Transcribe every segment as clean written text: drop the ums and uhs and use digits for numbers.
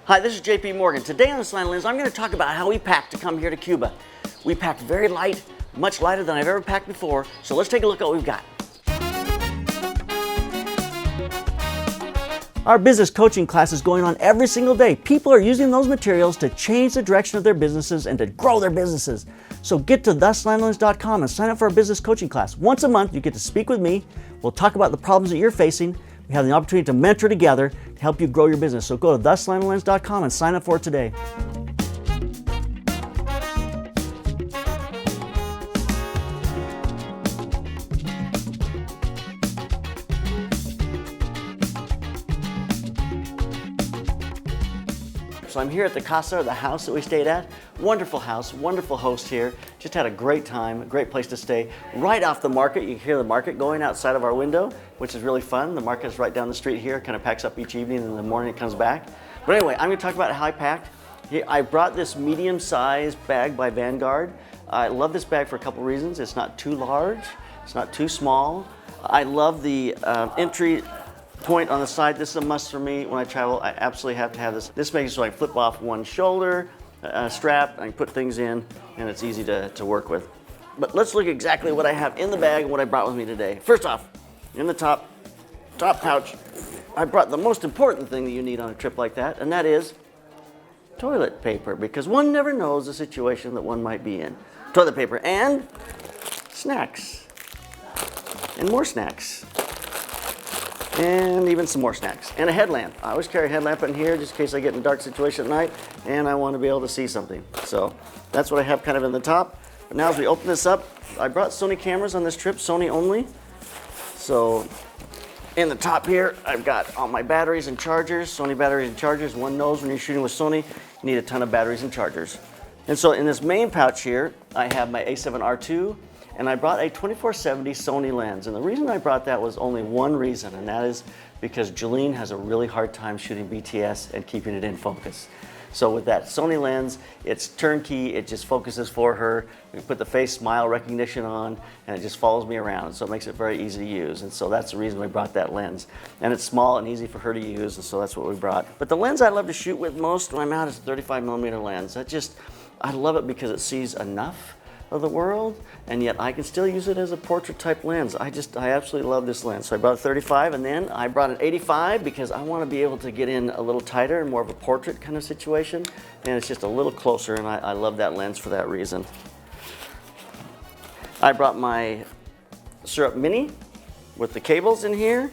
Hi, this is JP Morgan. Today on the Slanted Lens, I'm going to talk about how we packed to come here to Cuba. We packed very light, much lighter than I've ever packed before. So let's take a look at what we've got. Our business coaching class is going on every single day. People are using those materials to change the direction of their businesses and to grow their businesses. So get to theslantlens.com and sign up for our business coaching class. Once a month, you get to speak with me. We'll talk about the problems that you're facing. We have the opportunity to mentor together to help you grow your business. So go to theslantlens.com and sign up for it today. So I'm here at the Casa, the house that we stayed at. Wonderful house, wonderful host here. Just had a great time, a great place to stay. Right off the market, you can hear the market going outside of our window, which is really fun. The market is right down the street here, kind of packs up each evening, and in the morning it comes back. But anyway, I'm gonna talk about how I packed. I brought this medium-sized bag by Vanguard. I love this bag for a couple reasons. It's not too large, it's not too small. I love the entry point on the side. This is a must for me when I travel. I absolutely have to have this. This makes it so I flip off one shoulder strap, I can put things in, and it's easy to work with. But let's look exactly what I have in the bag and what I brought with me today. First off, in the top pouch, I brought the most important thing that you need on a trip like that, and that is toilet paper, because one never knows the situation that one might be in. Toilet paper and snacks, and more snacks. And even some more snacks. And a headlamp. I always carry a headlamp in here just in case I get in a dark situation at night and I want to be able to see something. So that's what I have kind of in the top. But now as we open this up, I brought Sony cameras on this trip, Sony only. So in the top here, I've got all my batteries and chargers, Sony batteries and chargers. One knows when you're shooting with Sony, you need a ton of batteries and chargers. And so in this main pouch here, I have my A7R2, and I brought a 24-70 Sony lens. And the reason I brought that was only one reason, and that is because Jolene has a really hard time shooting BTS and keeping it in focus. So with that Sony lens, it's turnkey, it just focuses for her. We put the face smile recognition on, and it just follows me around. So it makes it very easy to use. And so that's the reason we brought that lens. And it's small and easy for her to use, and so that's what we brought. But the lens I love to shoot with most when I'm out is a 35mm lens. I love it because it sees enough of the world, and yet I can still use it as a portrait type lens. I absolutely love this lens. So I brought a 35, and then I brought an 85 because I want to be able to get in a little tighter and more of a portrait kind of situation, and it's just a little closer, and I love that lens for that reason. I brought my Syrup Mini with the cables in here.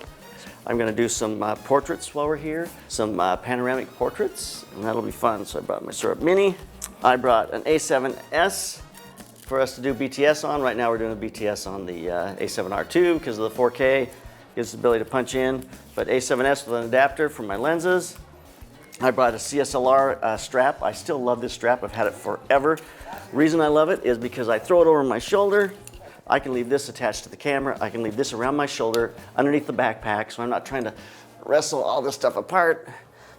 I'm going to do some portraits while we're here, some panoramic portraits, and that'll be fun. So I brought my Syrup Mini. I brought an A7S for us to do BTS on. Right now we're doing a BTS on the A7R2 because of the 4K, gives us the ability to punch in. But A7S with an adapter for my lenses. I brought a CSLR strap. I still love this strap. I've had it forever. Reason I love it is because I throw it over my shoulder. I can leave this attached to the camera. I can leave this around my shoulder underneath the backpack, so I'm not trying to wrestle all this stuff apart.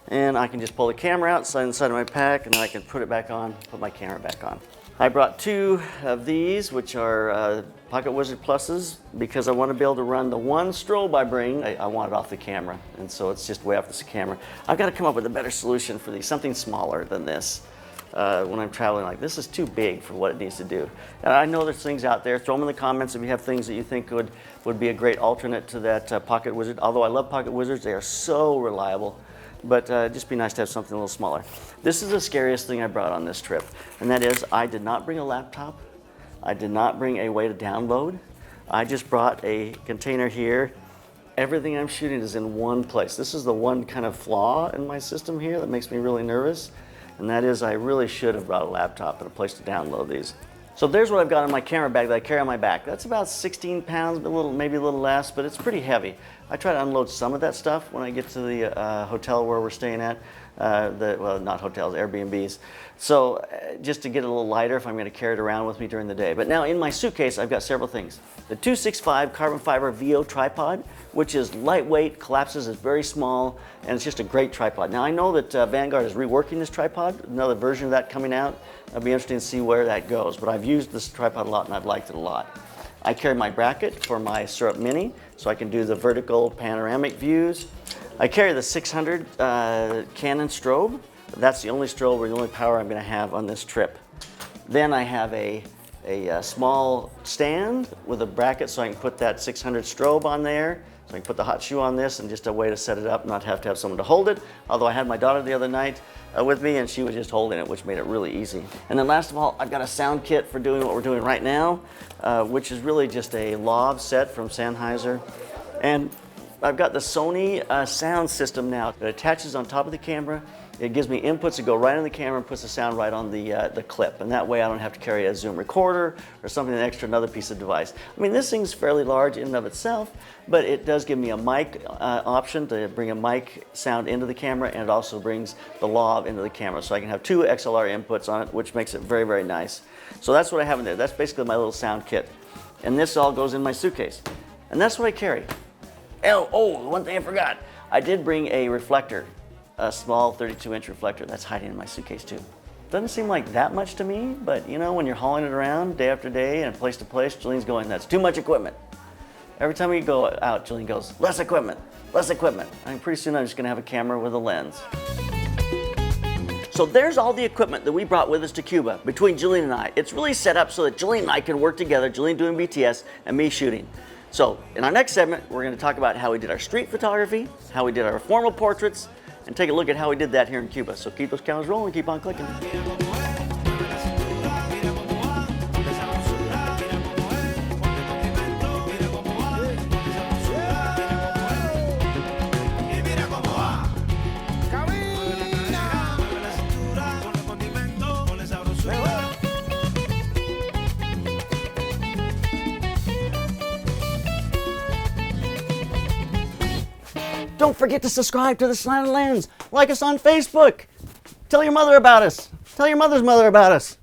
And I can just pull the camera out inside of my pack, and then I can put it back on, put my camera back on. I brought two of these, which are Pocket Wizard Pluses, because I want to be able to run the one strobe I bring. I want it off the camera, and so it's just way off the camera. I've got to come up with a better solution for these, something smaller than this. When I'm traveling, like, this is too big for what it needs to do. And I know there's things out there. Throw them in the comments if you have things that you think would be a great alternate to that Pocket Wizard. Although I love Pocket Wizards, they are so reliable. But just be nice to have something a little smaller. This is the scariest thing I brought on this trip, and that is I did not bring a laptop. I did not bring a way to download. I just brought a container here. Everything I'm shooting is in one place. This is the one kind of flaw in my system here that makes me really nervous, and that is I really should have brought a laptop and a place to download these. So there's what I've got in my camera bag that I carry on my back. That's about 16 pounds, maybe a little less, but it's pretty heavy. I try to unload some of that stuff when I get to the hotel where we're staying at. Well, not hotels, Airbnbs. So just to get it a little lighter if I'm going to carry it around with me during the day. But now in my suitcase, I've got several things. The 265 carbon fiber VO tripod, which is lightweight, collapses, is very small, and it's just a great tripod. Now I know that Vanguard is reworking this tripod, another version of that coming out. It'll be interesting to see where that goes, but I've used this tripod a lot and I've liked it a lot. I carry my bracket for my Syrup Mini, so I can do the vertical panoramic views. I carry the 600 Canon strobe. That's the only strobe or the only power I'm going to have on this trip. Then I have a small stand with a bracket so I can put that 600 strobe on there. So I can put the hot shoe on this, and just a way to set it up, not have to have someone to hold it. Although I had my daughter the other night with me, and she was just holding it, which made it really easy. And then last of all, I've got a sound kit for doing what we're doing right now, which is really just a lav set from Sennheiser. And I've got the Sony sound system now that attaches on top of the camera. It gives me inputs that go right on the camera and puts the sound right on the clip. And that way I don't have to carry a Zoom recorder or something extra, another piece of device. I mean, this thing's fairly large in and of itself, but it does give me a mic option to bring a mic sound into the camera, and it also brings the lav into the camera. So I can have 2 XLR inputs on it, which makes it very, very nice. So that's what I have in there. That's basically my little sound kit. And this all goes in my suitcase. And that's what I carry. Oh, one thing I forgot. I did bring a reflector. A small 32-inch reflector that's hiding in my suitcase too. Doesn't seem like that much to me, but you know, when you're hauling it around day after day and place to place, Jillian's going, that's too much equipment. Every time we go out, Jillian goes, less equipment, less equipment. I mean, pretty soon I'm just gonna have a camera with a lens. So there's all the equipment that we brought with us to Cuba between Jillian and I. It's really set up so that Jillian and I can work together, Jillian doing BTS and me shooting. So in our next segment, we're gonna talk about how we did our street photography, how we did our formal portraits, and take a look at how we did that here in Cuba. So keep those cameras rolling, keep on clicking. Don't forget to subscribe to the Slanted Lens. Like us on Facebook. Tell your mother about us. Tell your mother's mother about us.